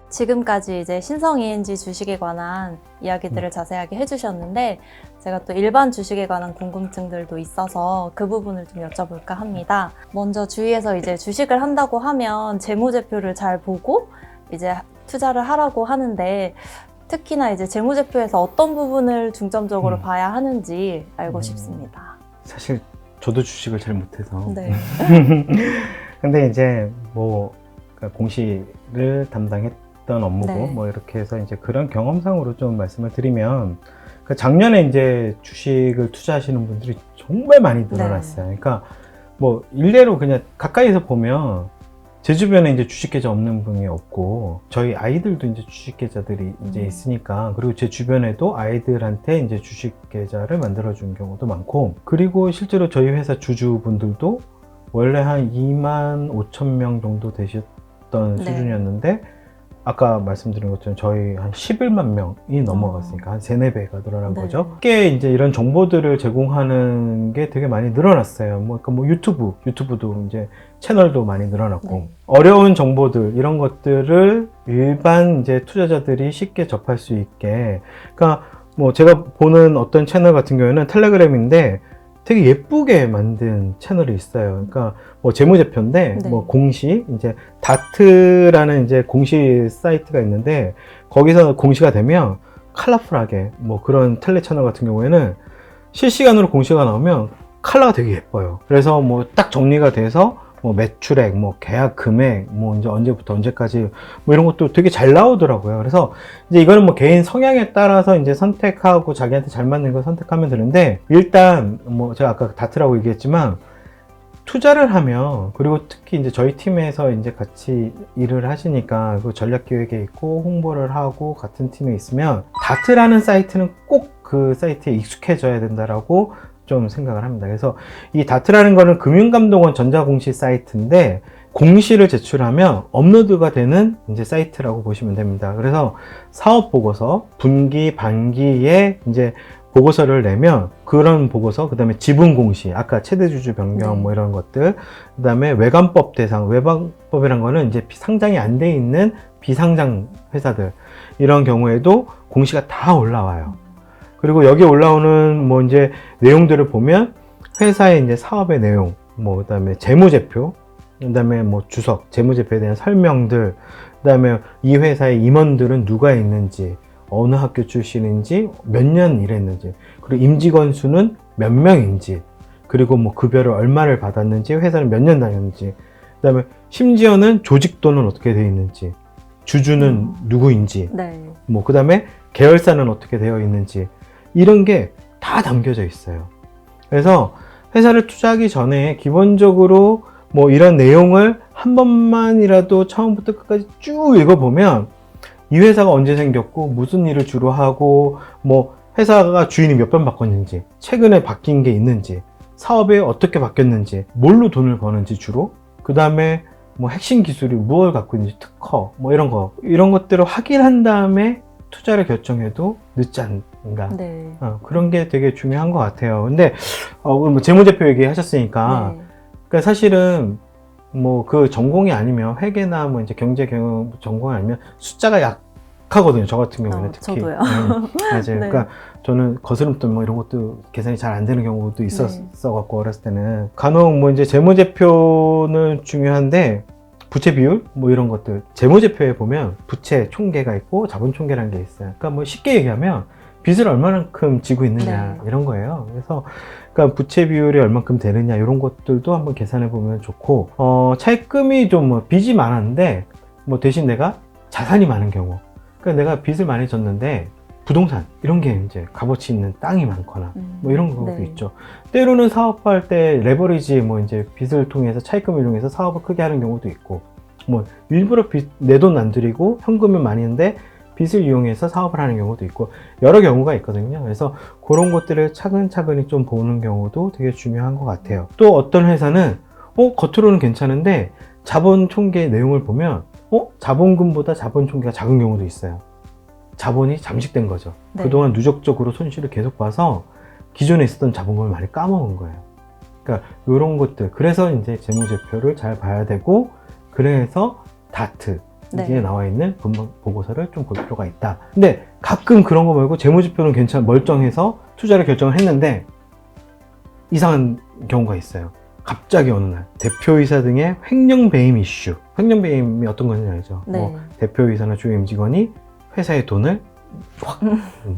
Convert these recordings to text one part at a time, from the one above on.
지금까지 이제 신성 ENG 주식에 관한 이야기들을 자세하게 해주셨는데 제가 또 일반 주식에 관한 궁금증들도 있어서 그 부분을 좀 여쭤볼까 합니다. 먼저 주위에서 이제 주식을 한다고 하면 재무제표를 잘 보고 이제 투자를 하라고 하는데 특히나 이제 재무제표에서 어떤 부분을 중점적으로 봐야 하는지 알고 싶습니다. 사실 저도 주식을 잘 못해서. 네. 근데 이제 뭐 공시를 담당했던 업무고 네. 뭐 이렇게 해서 이제 그런 경험상으로 좀 말씀을 드리면 작년에 이제 주식을 투자하시는 분들이 정말 많이 늘어났어요. 네. 그러니까 뭐 일례로 그냥 가까이서 보면 제 주변에 이제 주식 계좌 없는 분이 없고 저희 아이들도 이제 주식 계좌들이 이제 있으니까, 그리고 제 주변에도 아이들한테 이제 주식 계좌를 만들어 준 경우도 많고, 그리고 실제로 저희 회사 주주분들도 원래 한 25,000명 정도 되셨던 네. 수준이었는데 아까 말씀드린 것처럼 저희 한 11만 명이 넘어갔으니까 한 3, 4배가 늘어난 네. 거죠. 쉽게 이제 이런 정보들을 제공하는 게 되게 많이 늘어났어요. 그러니까 유튜브도 이제 채널도 많이 늘어났고, 네. 어려운 정보들, 이런 것들을 일반 이제 투자자들이 쉽게 접할 수 있게, 그러니까 뭐 제가 보는 어떤 채널 같은 경우에는 텔레그램인데 되게 예쁘게 만든 채널이 있어요. 그러니까 뭐 재무제표인데 네. 뭐 공시, 이제 다트라는 이제 공시 사이트가 있는데 거기서 공시가 되면 컬러풀하게, 뭐 그런 텔레 채널 같은 경우에는 실시간으로 공시가 나오면 컬러가 되게 예뻐요. 그래서 뭐 딱 정리가 돼서 뭐 매출액, 뭐 계약 금액, 뭐 이제 언제부터 언제까지 뭐 이런 것도 되게 잘 나오더라고요. 그래서 이제 이거는 뭐 개인 성향에 따라서 이제 선택하고 자기한테 잘 맞는 걸 선택하면 되는데, 일단 뭐 제가 아까 다트라고 얘기했지만 투자를 하면, 그리고 특히 이제 저희 팀에서 이제 같이 일을 하시니까 그 전략 기획에 있고 홍보를 하고 같은 팀에 있으면 다트라는 사이트는 꼭 그 사이트에 익숙해져야 된다라고 좀 생각을 합니다. 그래서 이 다트라는 거는 금융감독원 전자공시 사이트인데 공시를 제출하면 업로드가 되는 이제 사이트라고 보시면 됩니다. 그래서 사업 보고서, 분기, 반기에 이제 보고서를 내면 그런 보고서, 그 다음에 지분 공시, 아까 최대주주 변경 뭐 이런 것들, 그 다음에 외관법 대상, 외관법이란 거는 이제 상장이 안 돼 있는 비상장 회사들, 이런 경우에도 공시가 다 올라와요. 그리고 여기 올라오는 뭐 이제 내용들을 보면 회사의 이제 사업의 내용, 뭐 그다음에 재무제표, 그다음에 뭐 주석, 재무제표에 대한 설명들, 그다음에 이 회사의 임원들은 누가 있는지, 어느 학교 출신인지, 몇 년 일했는지, 그리고 임직원 수는 몇 명인지, 그리고 뭐 급여를 얼마를 받았는지, 회사는 몇 년 다녔는지, 그다음에 심지어는 조직도는 어떻게 되어 있는지, 주주는 누구인지, 네. 뭐 그다음에 계열사는 어떻게 되어 있는지, 이런 게 다 담겨져 있어요. 그래서 회사를 투자하기 전에 기본적으로 뭐 이런 내용을 한 번만이라도 처음부터 끝까지 쭉 읽어보면 이 회사가 언제 생겼고 무슨 일을 주로 하고, 뭐 회사가 주인이 몇 번 바꿨는지, 최근에 바뀐 게 있는지, 사업이 어떻게 바뀌었는지, 뭘로 돈을 버는지 주로, 그 다음에 뭐 핵심 기술이 무엇을 갖고 있는지, 특허, 뭐 이런 것들을 확인한 다음에 투자를 결정해도 늦지 않는다. 네. 그런 게 되게 중요한 것 같아요. 근데 뭐 재무제표 얘기하셨으니까, 네. 그러니까 사실은 뭐 그 전공이 아니면, 회계나 뭐 이제 경제 경영 전공이 아니면 숫자가 약하거든요. 저 같은 경우는 특히. 저도요. 맞아요. 네. 그러니까 저는 거스름돈 뭐 이런 것도 계산이 잘 안 되는 경우도 있었어 갖고 어렸을 때는 간혹 뭐 이제 재무제표는 중요한데 부채 비율 뭐 이런 것들, 재무제표에 보면 부채 총계가 있고 자본 총계라는 게 있어요. 그러니까 뭐 쉽게 얘기하면 빚을 얼마만큼 지고 있느냐, 네. 이런 거예요. 그래서 그러니까 부채 비율이 얼만큼 되느냐, 이런 것들도 한번 계산해 보면 좋고, 차입금이 좀 뭐 빚이 많았는데 뭐 대신 내가 자산이 많은 경우, 그러니까 내가 빚을 많이 졌는데 부동산 이런 게 이제 값어치 있는 땅이 많거나 뭐 이런 경우도 네. 있죠. 때로는 사업할 때 레버리지, 뭐 이제 빚을 통해서 차입금을 이용해서 사업을 크게 하는 경우도 있고, 뭐 일부러 내 돈 안 들이고 현금은 많이 있는데 빚을 이용해서 사업을 하는 경우도 있고, 여러 경우가 있거든요. 그래서 그런 것들을 차근차근히 좀 보는 경우도 되게 중요한 것 같아요. 또 어떤 회사는 겉으로는 괜찮은데 자본 총계 내용을 보면 자본금보다 자본 총계가 작은 경우도 있어요. 자본이 잠식된 거죠. 네. 그동안 누적적으로 손실을 계속 봐서 기존에 있었던 자본금을 많이 까먹은 거예요. 그러니까 이런 것들, 그래서 이제 재무제표를 잘 봐야 되고, 그래서 다트, 네. 이게 나와 있는 분석 보고서를 좀 볼 필요가 있다. 근데 가끔 그런 거 말고 재무지표는 멀쩡해서 투자를 결정을 했는데 이상한 경우가 있어요. 갑자기 어느 날 대표이사 등의 횡령 배임 이슈. 횡령 배임이 어떤 건지 알죠? 네. 뭐 대표이사나 주요 임직원이 회사의 돈을 확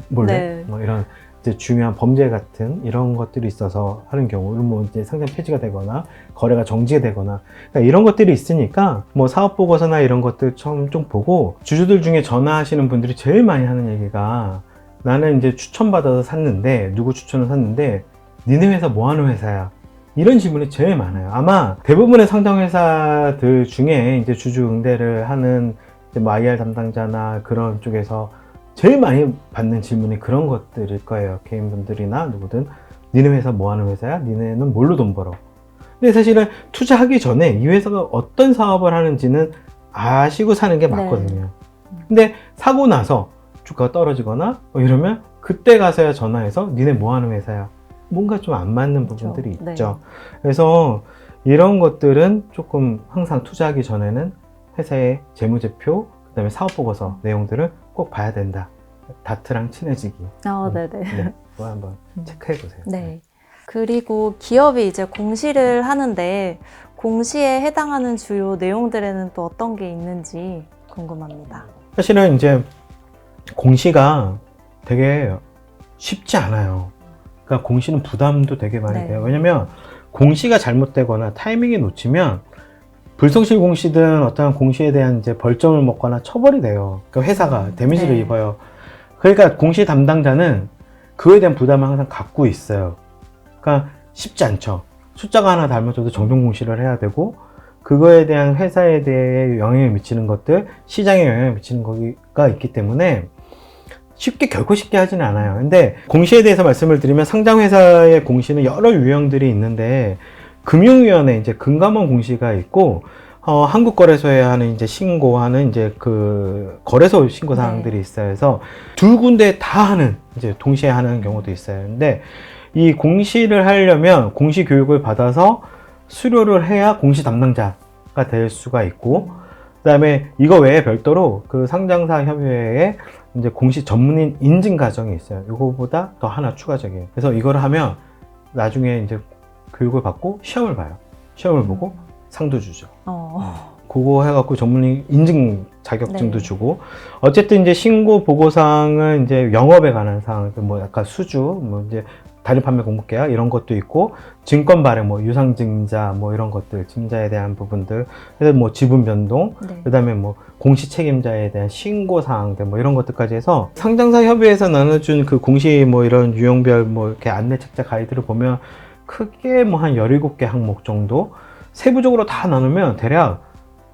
몰래 네. 뭐 이런 이제 중요한 범죄 같은 이런 것들이 있어서 하는 경우, 뭐 이제 상장 폐지가 되거나 거래가 정지가 되거나 그러니까 이런 것들이 있으니까 뭐 사업 보고서나 이런 것들 좀 보고 주주들 중에 전화하시는 분들이 제일 많이 하는 얘기가 나는 이제 추천받아서 샀는데 누구 추천을 샀는데 니네 회사 뭐 하는 회사야? 이런 질문이 제일 많아요. 아마 대부분의 상장 회사들 중에 이제 주주 응대를 하는 이제 뭐 IR 담당자나 그런 쪽에서 제일 많이 받는 질문이 그런 것들일 거예요. 개인분들이나 누구든 니네 회사 뭐 하는 회사야? 니네는 뭘로 돈 벌어? 근데 사실은 투자하기 전에 이 회사가 어떤 사업을 하는지는 아시고 사는 게 맞거든요. 근데 사고 나서 주가가 떨어지거나 이러면 그때 가서야 전화해서 니네 뭐 하는 회사야? 뭔가 좀 안 맞는 부분들이 그렇죠. 있죠. 그래서 이런 것들은 조금 항상 투자하기 전에는 회사의 재무제표, 그 다음에 사업보고서 내용들을 꼭 봐야 된다. 다트랑 친해지기. 네네. 네, 그거 한번 체크해 보세요. 네. 그리고 기업이 이제 공시를 하는데 공시에 해당하는 주요 내용들에는 또 어떤 게 있는지 궁금합니다. 사실은 이제 공시가 되게 쉽지 않아요. 그러니까 공시는 부담도 되게 많이 네. 돼요. 왜냐면 공시가 잘못되거나 타이밍에 놓치면 불성실 공시든 어떤 공시에 대한 이제 벌점을 먹거나 처벌이 돼요. 그러니까 회사가 데미지를 네. 입어요. 그러니까 공시 담당자는 그거에 대한 부담을 항상 갖고 있어요. 그러니까 쉽지 않죠. 숫자가 하나 닮아져도 정정 공시를 해야 되고 그거에 대한 회사에 대해 영향을 미치는 것들, 시장에 영향을 미치는 거가 있기 때문에 결코 쉽게 하지는 않아요. 근데 공시에 대해서 말씀을 드리면 상장회사의 공시는 여러 유형들이 있는데 금융위원회 이제 금감원 공시가 있고 한국거래소에 하는 이제 신고하는 이제 그 거래소 신고 사항들이 있어요. 그래서 두 군데 다 하는 이제 동시에 하는 경우도 있어요. 근데 이 공시를 하려면 공시 교육을 받아서 수료를 해야 공시 담당자가 될 수가 있고 그다음에 이거 외에 별도로 그 상장사 협의회에 이제 공시 전문인 인증 과정이 있어요. 이거보다 더 하나 추가적이에요. 그래서 이거를 하면 나중에 이제 교육을 받고 시험을 봐요. 시험을 보고 상도 주죠. 그거 해갖고 전문인 인증 자격증도 네. 주고 어쨌든 이제 신고 보고사항은 이제 영업에 관한 사항, 뭐 약간 수주, 뭐 이제 단일 판매 공모계약 이런 것도 있고 증권 발행, 뭐 유상증자, 뭐 이런 것들, 증자에 대한 부분들, 그래서 뭐 지분 변동, 네. 그다음에 뭐 공시 책임자에 대한 신고 사항들, 뭐 이런 것들까지 해서 상장사 협의회에서 나눠준 그 공시 뭐 이런 유형별 뭐 이렇게 안내 책자 가이드를 보면 크게 뭐 한 17개 항목 정도 세부적으로 다 나누면 대략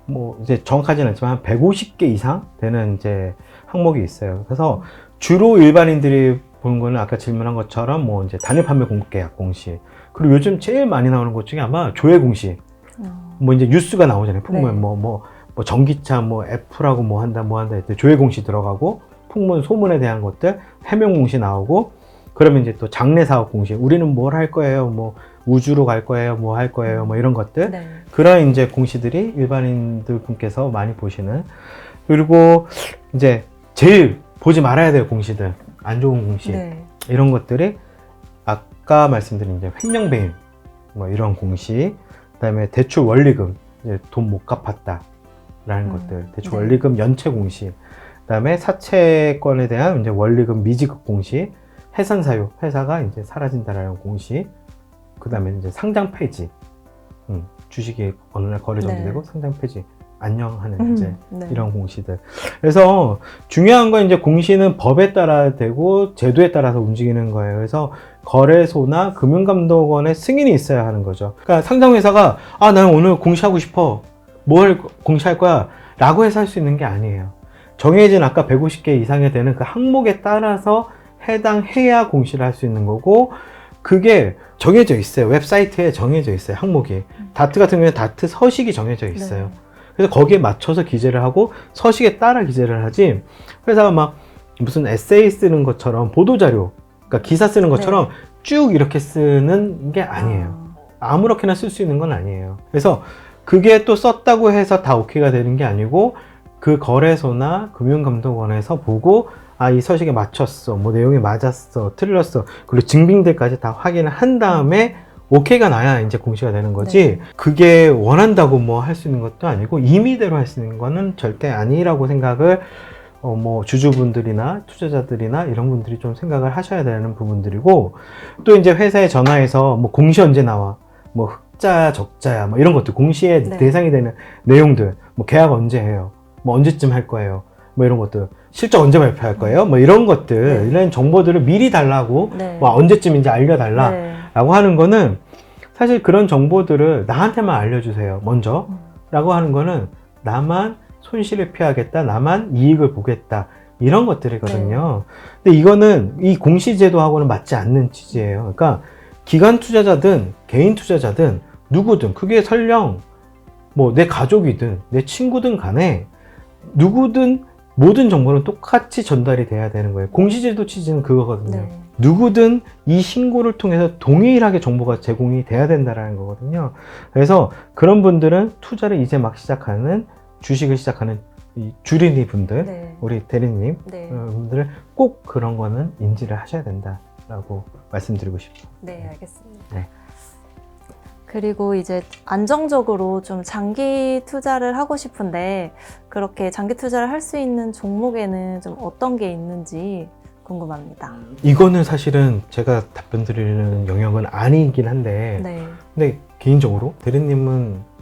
뭐 이제 정확하지는 않지만 한 150개 이상 되는 이제 항목이 있어요. 그래서 주로 일반인들이 보는 거는 아까 질문한 것처럼 뭐 이제 단일 판매 공모계약 공시, 그리고 요즘 제일 많이 나오는 것 중에 아마 조회 공시, 뭐 이제 뉴스가 나오잖아요. 풍문 네. 뭐 전기차 뭐 F라고 뭐 한다 했을 때 조회 공시 들어가고 풍문 소문에 대한 것들 해명 공시 나오고 그러면 이제 또 장래 사업 공시, 우리는 뭘 할 거예요, 뭐 우주로 갈 거예요, 뭐 할 거예요, 뭐 이런 것들. 네. 그런 이제 공시들이 일반인들 분께서 많이 보시는. 그리고 이제 제일 보지 말아야 될 공시들, 안 좋은 공시, 네. 이런 것들이 아까 말씀드린 이제 횡령 배임, 뭐 이런 공시, 그다음에 대출 원리금, 이제 돈 못 갚았다라는 것들, 대출 네. 원리금 연체 공시, 그다음에 사채권에 대한 이제 원리금 미지급 공시, 해산 사유, 회사가 이제 사라진다라는 공시, 그다음에 이제 상장 폐지, 주식이 어느 날 거래 정지되고 네. 상장 폐지, 안녕하는 이제 네. 이런 공시들. 그래서 중요한 건 이제 공시는 법에 따라 되고 제도에 따라서 움직이는 거예요. 그래서 거래소나 금융감독원의 승인이 있어야 하는 거죠. 그러니까 상장회사가 나는 오늘 공시하고 싶어, 뭘 공시할 거야 라고 해서 할 수 있는 게 아니에요. 정해진 아까 150개 이상이 되는 그 항목에 따라서 해당해야 공시를 할 수 있는 거고, 그게 정해져 있어요. 웹사이트에 정해져 있어요. 항목이. 다트 같은 경우는 다트 서식이 정해져 있어요. 네. 그래서 거기에 맞춰서 기재를 하고 서식에 따라 기재를 하지, 회사가 막 무슨 에세이 쓰는 것처럼 보도자료, 그러니까 기사 쓰는 것처럼 쭉 이렇게 쓰는 게 아니에요. 아무렇게나 쓸 수 있는 건 아니에요. 그래서 그게 또 썼다고 해서 다 오케이가 되는 게 아니고 그 거래소나 금융감독원에서 보고 이 서식에 맞췄어, 뭐 내용이 맞았어, 틀렸어, 그리고 증빙들까지 다 확인을 한 다음에 오케이가 나야 이제 공시가 되는 거지. 네. 그게 원한다고 뭐 할 수 있는 것도 아니고 임의대로 할 수 있는 거는 절대 아니라고 생각을 뭐 주주분들이나 투자자들이나 이런 분들이 좀 생각을 하셔야 되는 부분들이고, 또 이제 회사에 전화해서 뭐 공시 언제 나와, 뭐 흑자야 적자야 뭐 이런 것들, 공시의 네. 대상이 되는 내용들, 뭐 계약 언제 해요, 뭐 언제쯤 할 거예요, 뭐 이런 것들, 실적 언제 발표할 거예요, 뭐 이런 것들, 네. 이런 정보들을 미리 달라고, 네. 뭐 언제쯤인지 알려달라 네. 라고 하는 거는, 사실 그런 정보들을 나한테만 알려주세요 먼저 라고 하는 거는 나만 손실을 피하겠다, 나만 이익을 보겠다, 이런 것들이거든요. 근데 이거는 이 공시제도하고는 맞지 않는 취지예요. 그러니까 기관 투자자든 개인 투자자든 누구든, 그게 설령 뭐 내 가족이든 내 친구든 간에 누구든 모든 정보는 똑같이 전달이 돼야 되는 거예요. 공시제도 취지는 그거거든요. 네. 누구든 이 신고를 통해서 동일하게 정보가 제공이 돼야 된다는 거거든요. 그래서 그런 분들은 투자를 이제 막 시작하는, 주식을 시작하는 이 주린이 분들, 네. 우리 대리님 네. 분들은 꼭 그런 거는 인지를 하셔야 된다라고 말씀드리고 싶어요. 네, 알겠습니다. 네. 그리고 이제 안정적으로 좀 장기 투자를 하고 싶은데, 그렇게 장기 투자를 할 수 있는 종목에는 좀 어떤 게 있는지 궁금합니다. 이거는 사실은 제가 답변 드리는 영역은 아니긴 한데, 네. 근데 개인적으로 대리님은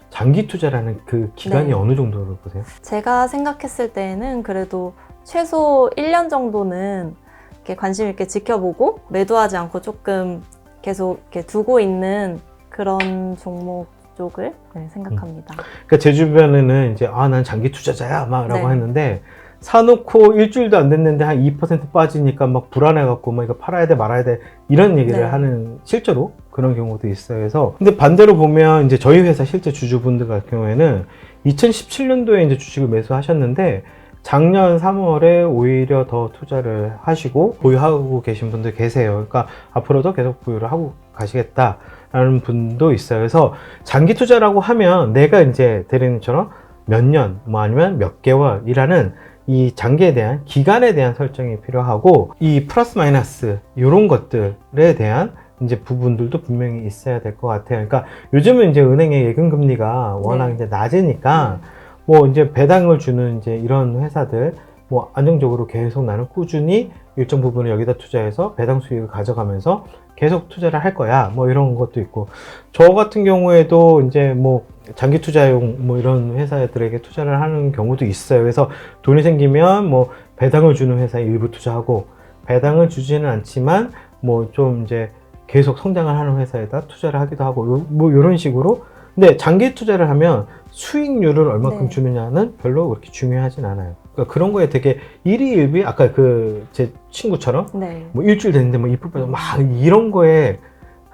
장기 투자라는 그 기간이 네. 어느 정도로 보세요? 제가 생각했을 때는 그래도 최소 1년 정도는 이렇게 관심 있게 지켜보고 매도하지 않고 조금 계속 이렇게 두고 있는 그런 종목 쪽을 생각합니다. 그러니까 제 주변에는 이제 난 장기 투자자야 막 라고 네. 했는데, 사놓고 일주일도 안 됐는데 한 2% 빠지니까 막 불안해갖고 막 이거 팔아야 돼 말아야 돼 이런 얘기를 네. 하는, 실제로 그런 경우도 있어요. 그래서 근데 반대로 보면 이제 저희 회사 실제 주주분들 같은 경우에는 2017년도에 이제 주식을 매수하셨는데 작년 3월에 오히려 더 투자를 하시고 보유하고 계신 분들 계세요. 그러니까 앞으로도 계속 보유를 하고 가시겠다라는 분도 있어요. 그래서 장기 투자라고 하면 내가 이제 대리님처럼 몇 년, 뭐 아니면 몇 개월이라는 이 장기에 대한, 기간에 대한 설정이 필요하고, 이 플러스 마이너스 이런 것들에 대한 이제 부분들도 분명히 있어야 될 것 같아요. 그러니까 요즘은 이제 은행의 예금 금리가 워낙 네. 이제 낮으니까 뭐 이제 배당을 주는 이제 이런 회사들, 뭐 안정적으로 계속 나는 꾸준히 일정 부분을 여기다 투자해서 배당 수익을 가져가면서 계속 투자를 할 거야, 뭐 이런 것도 있고, 저 같은 경우에도 이제 뭐 장기 투자용 뭐 이런 회사들에게 투자를 하는 경우도 있어요. 그래서 돈이 생기면 뭐 배당을 주는 회사에 일부 투자하고, 배당을 주지는 않지만 뭐 좀 이제 계속 성장을 하는 회사에다 투자를 하기도 하고, 뭐 이런 식으로. 근데 장기 투자를 하면 수익률을 얼마큼 네. 주느냐는 별로 그렇게 중요하진 않아요. 그러니까 그런 거에 되게 일희일비, 아까 그 제 친구처럼 네. 뭐 일주일 됐는데 뭐 2% 막 이런 거에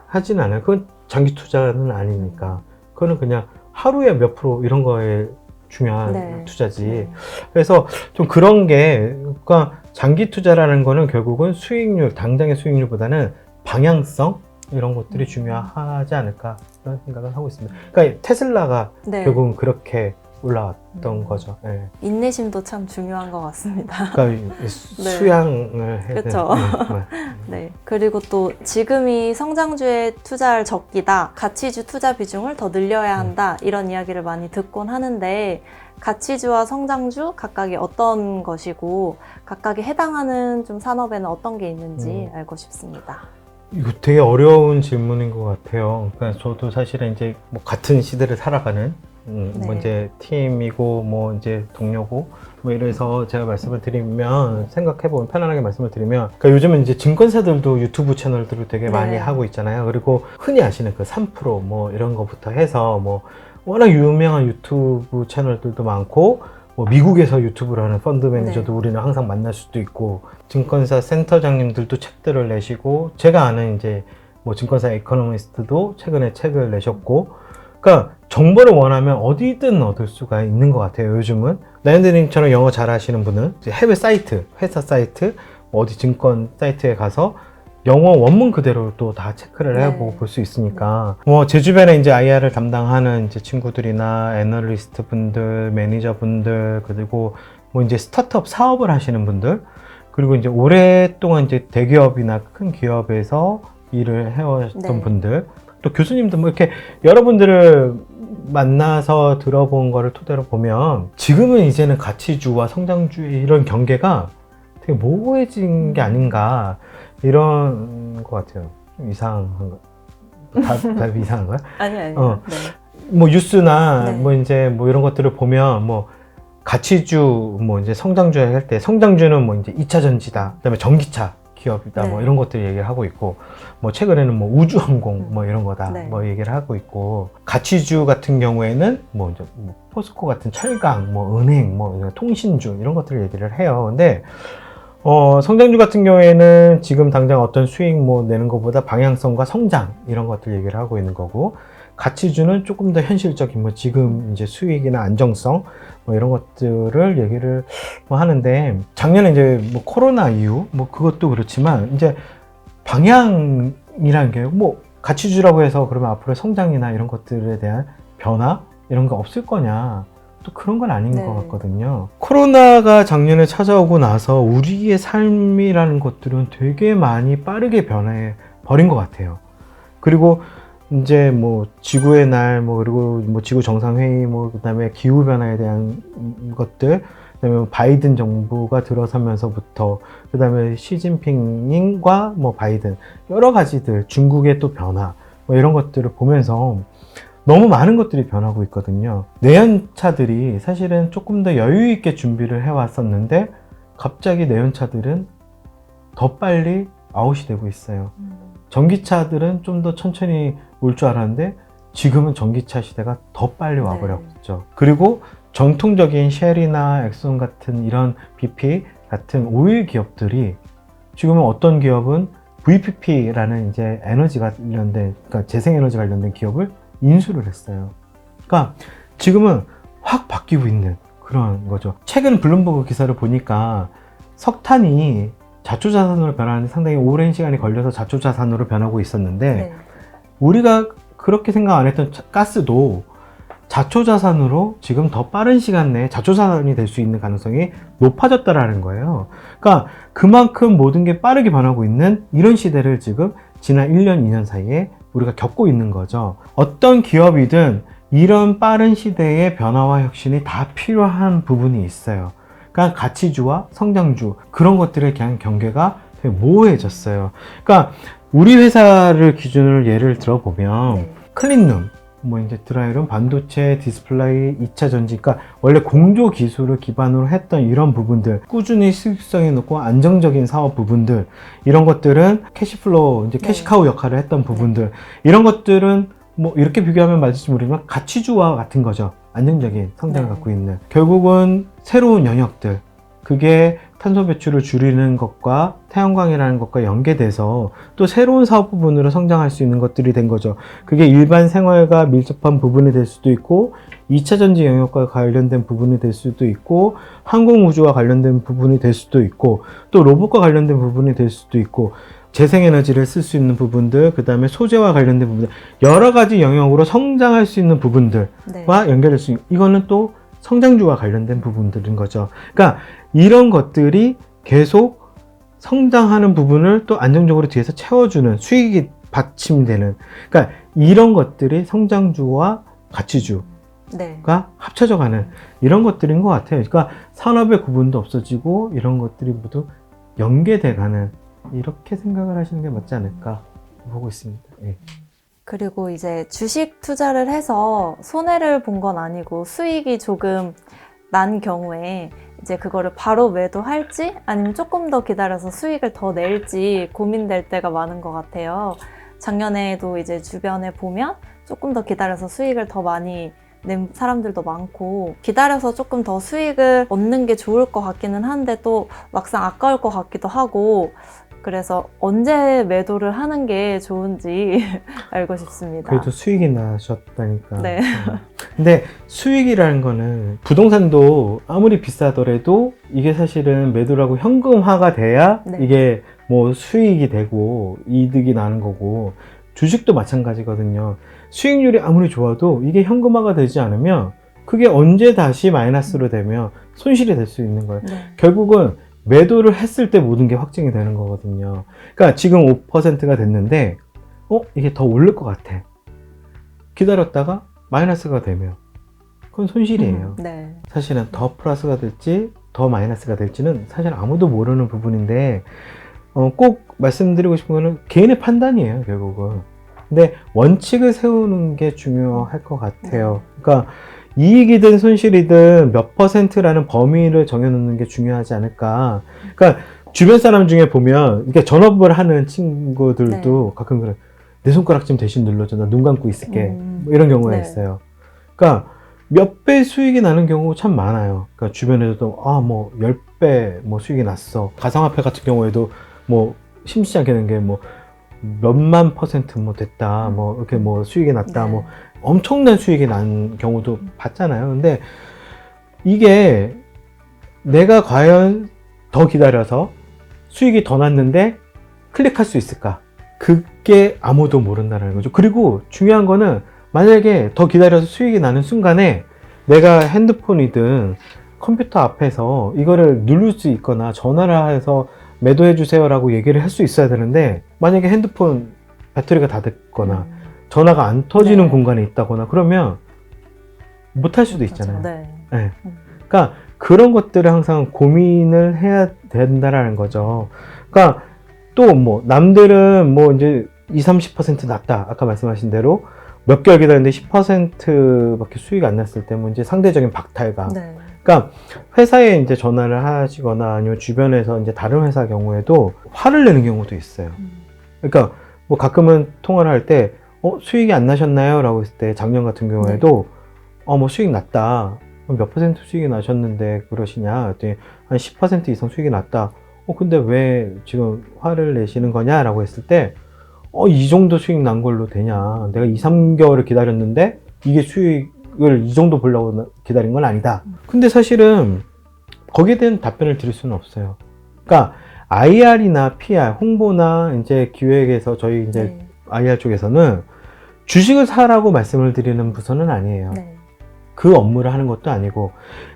하진 않아요. 그건 장기 투자는 아니니까. 그거는 그냥 하루에 몇 프로 이런 거에 중요한 네. 투자지. 네. 그래서 좀 그런 게, 그러니까 장기 투자라는 거는 결국은 수익률, 당장의 수익률보다는 방향성, 이런 것들이 중요하지 않을까 그런 생각을 하고 있습니다. 그러니까 테슬라가 네. 결국은 그렇게 올라왔던 거죠. 네. 인내심도 참 중요한 것 같습니다. 그러니까 수양을 해야 그쵸. 되는. 네. 그리고 또 지금이 성장주에 투자할 적기다, 가치주 투자 비중을 더 늘려야 한다, 이런 이야기를 많이 듣곤 하는데, 가치주와 성장주 각각이 어떤 것이고 각각에 해당하는 좀 산업에는 어떤 게 있는지 알고 싶습니다. 이거 되게 어려운 질문인 것 같아요. 그러니까 저도 사실은 이제 뭐 같은 시대를 살아가는 뭐 이제 팀이고 뭐 이제 동료고 뭐 이래서 제가 말씀을 드리면, 생각해보면, 편안하게 말씀을 드리면, 그러니까 요즘은 이제 증권사들도 유튜브 채널들을 되게 많이 하고 있잖아요. 그리고 흔히 아시는 그 3% 뭐 이런 거부터 해서 뭐 워낙 유명한 유튜브 채널들도 많고, 뭐 미국에서 유튜브를 하는 펀드 매니저도 우리는 항상 만날 수도 있고, 증권사 센터장님들도 책들을 내시고, 제가 아는 이제 뭐 증권사 에코노미스트도 최근에 책을 내셨고, 그러니까 정보를 원하면 어디든 얻을 수가 있는 것 같아요. 요즘은 라이언드님처럼 영어 잘 하시는 분은 이제 해외 사이트, 회사 사이트, 뭐 어디 증권 사이트에 가서 영어 원문 그대로 또 다 체크를 네. 해보고 볼 수 있으니까 제 주변에 이제 IR을 담당하는 이제 친구들이나 애널리스트 분들, 매니저 분들, 그리고 이제 스타트업 사업을 하시는 분들, 그리고 이제 오랫동안 이제 대기업이나 큰 기업에서 일을 해왔던 네. 분들, 또 교수님들 이렇게 여러분들을 만나서 들어본 거를 토대로 보면 지금은 이제는 가치주와 성장주의 이런 경계가 되게 모호해진 게 아닌가 이런 것 같아요. 좀 이상한가? 다 이상한가요? 아니요. 뭐 뉴스나 네. 이제 이런 것들을 보면 가치주 이제 성장주 할 때 성장주는 이제 2차 전지다. 그다음에 전기차 기업이다. 네. 이런 것들 얘기를 하고 있고 최근에는 우주항공 이런 거다. 네. 얘기를 하고 있고 가치주 같은 경우에는 이제 포스코 같은 철강, 은행, 통신주 이런 것들을 얘기를 해요. 근데 성장주 같은 경우에는 지금 당장 어떤 수익 내는 것보다 방향성과 성장 이런 것들 얘기를 하고 있는 거고, 가치주는 조금 더 현실적인 지금 이제 수익이나 안정성 이런 것들을 얘기를 하는데, 작년에 이제 코로나 이후 그것도 그렇지만 이제 방향이라는 게 가치주라고 해서 그러면 앞으로 성장이나 이런 것들에 대한 변화 이런 거 없을 거냐, 또 그런 건 아닌 네. 것 같거든요. 코로나가 작년에 찾아오고 나서 우리의 삶이라는 것들은 되게 많이 빠르게 변해 버린 것 같아요. 그리고 이제 지구의 날, 그리고 지구 정상회의, 그다음에 기후변화에 대한 것들, 그다음에 바이든 정부가 들어서면서부터, 그다음에 시진핑과 바이든, 여러 가지들, 중국의 또 변화, 이런 것들을 보면서 너무 많은 것들이 변하고 있거든요. 내연차들이 사실은 조금 더 여유 있게 준비를 해왔었는데, 갑자기 내연차들은 더 빨리 아웃이 되고 있어요. 전기차들은 좀 더 천천히 올 줄 알았는데 지금은 전기차 시대가 더 빨리 와버렸죠. 그리고 전통적인 쉘이나 엑손 같은 이런 BP 같은 오일 기업들이 지금은 어떤 기업은 VPP라는 이제 에너지 관련된, 그러니까 재생에너지 관련된 기업을 인수를 했어요. 그러니까 지금은 확 바뀌고 있는 그런 거죠. 최근 블룸버그 기사를 보니까 석탄이 자초자산으로 변하는데 상당히 오랜 시간이 걸려서 자초자산으로 변하고 있었는데, 네. 우리가 그렇게 생각 안 했던 가스도 자초자산으로 지금 더 빠른 시간 내에 자초자산이 될 수 있는 가능성이 높아졌다라는 거예요. 그러니까 그만큼 모든 게 빠르게 변하고 있는 이런 시대를 지금 지난 1년, 2년 사이에 우리가 겪고 있는 거죠. 어떤 기업이든 이런 빠른 시대의 변화와 혁신이 다 필요한 부분이 있어요. 그러니까 가치주와 성장주, 그런 것들에 대한 경계가 되게 모호해졌어요. 그러니까 우리 회사를 기준으로 예를 들어보면 네. 클린룸, 이제 드라이룸, 반도체, 디스플레이, 2차 전지, 그러니까 원래 공조 기술을 기반으로 했던 이런 부분들, 꾸준히 수익성이 높고 안정적인 사업 부분들, 이런 것들은 캐시플로우, 이제 캐시카우 역할을 했던 부분들, 이런 것들은 이렇게 비교하면 맞을지 모르지만 가치주와 같은 거죠. 안정적인 성장을 갖고 있는. 결국은 새로운 영역들, 그게 탄소 배출을 줄이는 것과 태양광이라는 것과 연계돼서 또 새로운 사업 부분으로 성장할 수 있는 것들이 된 거죠. 그게 일반 생활과 밀접한 부분이 될 수도 있고, 2차 전지 영역과 관련된 부분이 될 수도 있고, 항공우주와 관련된 부분이 될 수도 있고, 또 로봇과 관련된 부분이 될 수도 있고, 재생에너지를 쓸 수 있는 부분들, 그 다음에 소재와 관련된 부분들, 여러 가지 영역으로 성장할 수 있는 부분들과 네. 연결될 수 있는, 이거는 또 성장주와 관련된 부분들인 거죠. 그러니까 이런 것들이 계속 성장하는 부분을 또 안정적으로 뒤에서 채워주는, 수익이 받침되는, 그러니까 이런 것들이 성장주와 가치주가 네. 합쳐져 가는 이런 것들인 것 같아요. 그러니까 산업의 구분도 없어지고 이런 것들이 모두 연계돼 가는, 이렇게 생각을 하시는 게 맞지 않을까 보고 있습니다. 예. 그리고 이제 주식 투자를 해서 손해를 본 건 아니고 수익이 조금 난 경우에 이제 그거를 바로 매도할지 아니면 조금 더 기다려서 수익을 더 낼지 고민될 때가 많은 것 같아요. 작년에도 이제 주변에 보면 조금 더 기다려서 수익을 더 많이 낸 사람들도 많고, 기다려서 조금 더 수익을 얻는 게 좋을 것 같기는 한데 또 막상 아까울 것 같기도 하고, 그래서 언제 매도를 하는 게 좋은지 알고 싶습니다. 그래도 수익이 나셨다니까. 네. 근데 수익이라는 거는, 부동산도 아무리 비싸더라도 이게 사실은 매도라고 현금화가 돼야 네. 이게 뭐 수익이 되고 이득이 나는 거고, 주식도 마찬가지거든요. 수익률이 아무리 좋아도 이게 현금화가 되지 않으면 그게 언제 다시 마이너스로 되면 손실이 될 수 있는 거예요. 네. 결국은 매도를 했을 때 모든 게 확정이 되는 거거든요. 그러니까 지금 5%가 됐는데 이게 더 오를 것 같아. 기다렸다가 마이너스가 되면 그건 손실이에요. 네. 사실은 더 플러스가 될지 더 마이너스가 될지는 사실 아무도 모르는 부분인데, 꼭 말씀드리고 싶은 거는 개인의 판단이에요, 결국은. 근데 원칙을 세우는 게 중요할 것 같아요. 그러니까 이익이든 손실이든 몇 %라는 범위를 정해놓는 게 중요하지 않을까. 그러니까 주변 사람 중에 보면 이게 전업을 하는 친구들도 가끔 그래. 내 손가락 좀 대신 눌러줘. 나 눈 감고 있을게. 뭐 이런 경우가 있어요. 그러니까 몇 배 수익이 나는 경우가 참 많아요. 그러니까 주변에서도 뭐 10배 뭐 수익이 났어. 가상화폐 같은 경우에도 뭐 심시지 않게 된 게 뭐 몇만 % 뭐 됐다. 뭐 이렇게 뭐 수익이 났다. 뭐 엄청난 수익이 난 경우도 봤잖아요. 근데 이게 내가 과연 더 기다려서 수익이 더 났는데 클릭할 수 있을까? 그게 아무도 모른다는 거죠. 그리고 중요한 거는 만약에 더 기다려서 수익이 나는 순간에 내가 핸드폰이든 컴퓨터 앞에서 이거를 누를 수 있거나 전화를 해서 매도해 주세요라고 얘기를 할 수 있어야 되는데, 만약에 핸드폰 배터리가 다 됐거나 전화가 안 터지는 공간에 있다거나 그러면 못 할 수도 있잖아요. 네. 그러니까 그런 것들을 항상 고민을 해야 된다라는 거죠. 그러니까 또 뭐 남들은 뭐 이제 20-30% 났다. 아까 말씀하신 대로 몇 개월 기다렸는데 10%밖에 수익이 안 났을 때 뭐 이제 상대적인 박탈감. 그러니까 회사에 이제 전화를 하시거나 아니면 주변에서 이제 다른 회사 경우에도 화를 내는 경우도 있어요. 그러니까 뭐 가끔은 통화를 할 때 수익이 안 나셨나요? 라고 했을 때 작년 같은 경우에도 뭐 수익 났다. 몇 % 수익이 나셨는데 그러시냐? 그랬더니 한 10% 이상 수익이 났다. 근데 왜 지금 화를 내시는 거냐? 라고 했을 때 이 정도 수익 난 걸로 되냐? 내가 2-3개월을 기다렸는데 이게 수익을 이 정도 보려고 기다린 건 아니다. 근데 사실은 거기에 대한 답변을 드릴 수는 없어요. 그러니까 IR이나 PR, 홍보나 이제 기획에서 저희 이제 IR 쪽에서는 주식을 사라고 말씀을 드리는 부서는 아니에요. 그 업무를 하는 것도 아니고,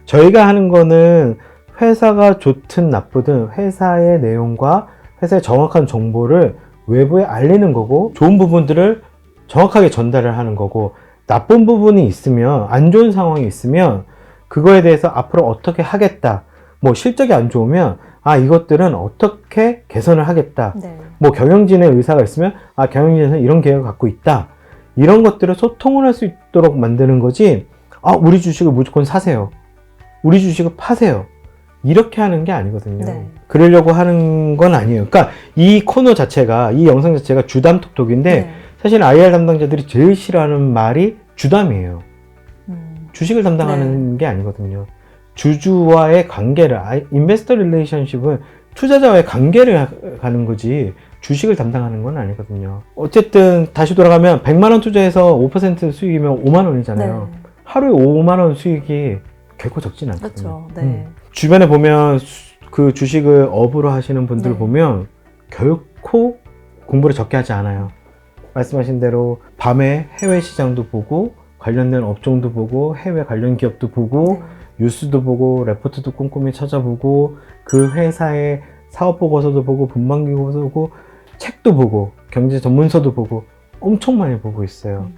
저희가 하는 거는 회사가 좋든 나쁘든 회사의 내용과 회사의 정확한 정보를 외부에 알리는 거고, 좋은 부분들을 정확하게 전달을 하는 거고, 나쁜 부분이 있으면, 안 좋은 상황이 있으면 그거에 대해서 앞으로 어떻게 하겠다, 뭐 실적이 안 좋으면 이것들은 어떻게 개선을 하겠다, 뭐 경영진의 의사가 있으면 경영진에서 이런 계획을 갖고 있다, 이런 것들을 소통을 할 수 있도록 만드는 거지, 우리 주식을 무조건 사세요, 우리 주식을 파세요, 이렇게 하는 게 아니거든요. 그러려고 하는 건 아니에요. 그러니까 이 코너 자체가, 이 영상 자체가 주담 톡톡인데 사실 IR 담당자들이 제일 싫어하는 말이 주담이에요. 주식을 담당하는 게 아니거든요. 주주와의 관계를, 인베스터 릴레이션십은 투자자와의 관계를 가는 거지 주식을 담당하는 건 아니거든요. 어쨌든 다시 돌아가면 100만 원 투자해서 5% 수익이면 5만 원이잖아요. 하루에 5만 원 수익이 결코 적진 않거든요. 주변에 보면 그 주식을 업으로 하시는 분들 보면 결코 공부를 적게 하지 않아요. 말씀하신 대로 밤에 해외 시장도 보고 관련된 업종도 보고 해외 관련 기업도 보고 뉴스도 보고 레포트도 꼼꼼히 찾아보고 그 회사의 사업 보고서도 보고 분만기 보고서도 보고 책도 보고 경제 전문서도 보고 엄청 많이 보고 있어요.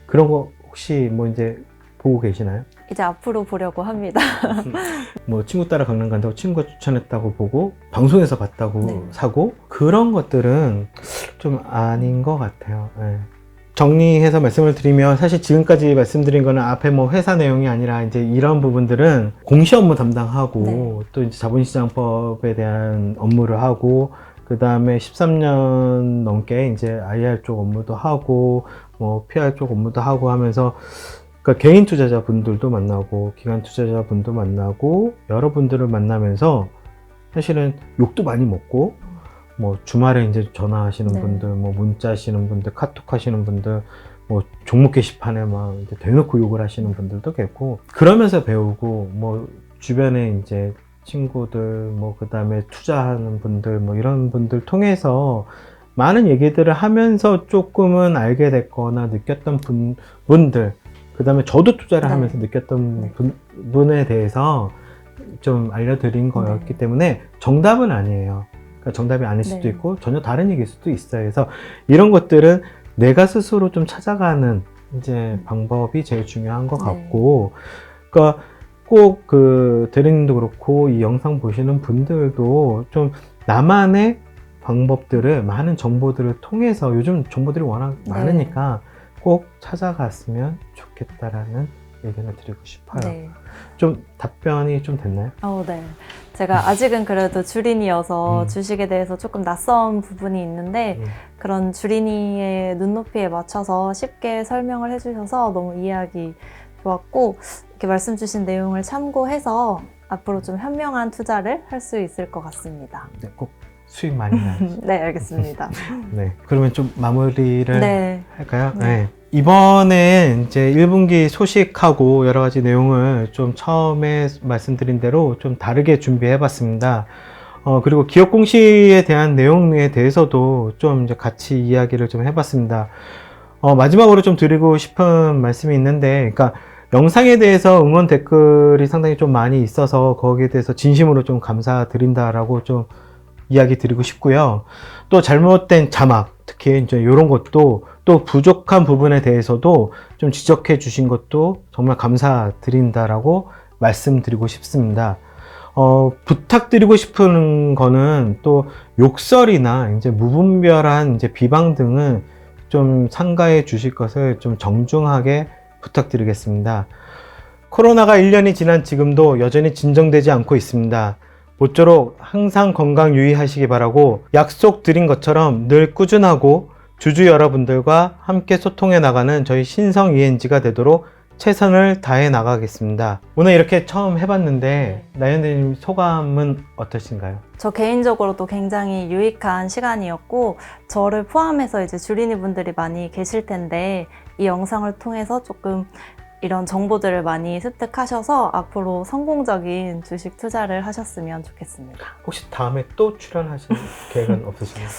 그런 거 혹시 뭐 이제 보고 계시나요? 이제 앞으로 보려고 합니다. 뭐 친구 따라 강남 간다고 친구가 추천했다고 보고 방송에서 봤다고 사고, 그런 것들은 좀 아닌 것 같아요. 정리해서 말씀을 드리면, 사실 지금까지 말씀드린 거는 앞에 뭐 회사 내용이 아니라 이제 이런 부분들은 공시 업무 담당하고 또 이제 자본시장법에 대한 업무를 하고, 그 다음에 13년 넘게 이제 IR 쪽 업무도 하고 뭐 PR 쪽 업무도 하고 하면서, 그러니까 개인 투자자 분들도 만나고 기관 투자자 분도 만나고 여러분들을 만나면서 사실은 욕도 많이 먹고, 뭐 주말에 이제 전화하시는 분들, 뭐 문자 하시는 분들, 카톡 하시는 분들, 뭐 종목 게시판에 막 이제 대놓고 욕을 하시는 분들도 계시고, 그러면서 배우고, 뭐 주변에 이제 친구들, 뭐, 그 다음에 투자하는 분들, 뭐, 이런 분들 통해서 많은 얘기들을 하면서 조금은 알게 됐거나 느꼈던 분들, 그 다음에 저도 투자를 네. 하면서 느꼈던 분에 대해서 좀 알려드린 거였기 때문에 정답은 아니에요. 그러니까 정답이 아닐 수도 네. 있고 전혀 다른 얘기일 수도 있어요. 그래서 이런 것들은 내가 스스로 좀 찾아가는 이제 방법이 제일 중요한 것 네. 같고, 그러니까 꼭 그 대리님도 그렇고 이 영상 보시는 분들도 좀 나만의 방법들을 많은 정보들을 통해서 요즘 정보들이 워낙 네. 많으니까 꼭 찾아갔으면 좋겠다라는 의견을 드리고 싶어요. 네. 좀 답변이 좀 됐나요? 네. 제가 아직은 그래도 주린이어서 음. 주식에 대해서 조금 낯선 부분이 있는데 그런 주린이의 눈높이에 맞춰서 쉽게 설명을 해주셔서 너무 이해하기 좋았고, 이렇게 말씀 주신 내용을 참고해서 앞으로 좀 현명한 투자를 할 수 있을 것 같습니다. 네, 꼭 수익 많이 나요. 네, 알겠습니다. 네, 그러면 좀 마무리를 네. 할까요? 네. 네. 이번에 이제 1분기 소식하고 여러 가지 내용을 좀 처음에 말씀드린 대로 좀 다르게 준비해 봤습니다. 그리고 기업 공시에 대한 내용에 대해서도 좀 이제 같이 이야기를 좀 해봤습니다. 마지막으로 좀 드리고 싶은 말씀이 있는데, 그러니까 영상에 대해서 응원 댓글이 상당히 좀 많이 있어서 거기에 대해서 진심으로 좀 감사드린다라고 좀 이야기 드리고 싶고요. 또 잘못된 자막, 특히 이제 이런 것도 또 부족한 부분에 대해서도 좀 지적해 주신 것도 정말 감사드린다라고 말씀드리고 싶습니다. 부탁드리고 싶은 거는 또 욕설이나 이제 무분별한 이제 비방 등은 좀 삼가해 주실 것을 좀 정중하게 부탁드리겠습니다. 코로나가 1년이 지난 지금도 여전히 진정되지 않고 있습니다. 모쪼록 항상 건강 유의하시기 바라고 약속드린 것처럼 늘 꾸준하고 주주 여러분들과 함께 소통해 나가는 저희 신성 ENG가 되도록 최선을 다해 나가겠습니다. 오늘 이렇게 처음 해봤는데 나연대님 소감은 어떠신가요? 저 개인적으로도 굉장히 유익한 시간이었고, 저를 포함해서 이제 주린이 분들이 많이 계실 텐데 이 영상을 통해서 조금 이런 정보들을 많이 습득하셔서 앞으로 성공적인 주식 투자를 하셨으면 좋겠습니다. 혹시 다음에 또 출연하실 계획은 없으신가요?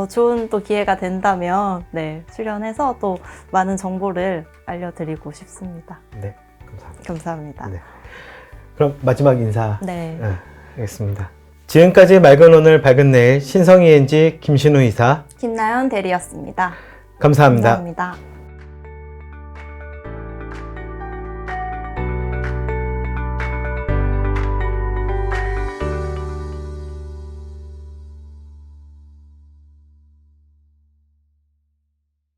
좋은 또 기회가 된다면 네, 출연해서 또 많은 정보를 알려드리고 싶습니다. 네, 감사합니다. 감사합니다. 네. 그럼 마지막 인사 네. 하겠습니다. 지금까지 맑은 오늘 밝은 내일 신성 ENG 김신우 이사 김나연 대리였습니다. 감사합니다. 감사합니다.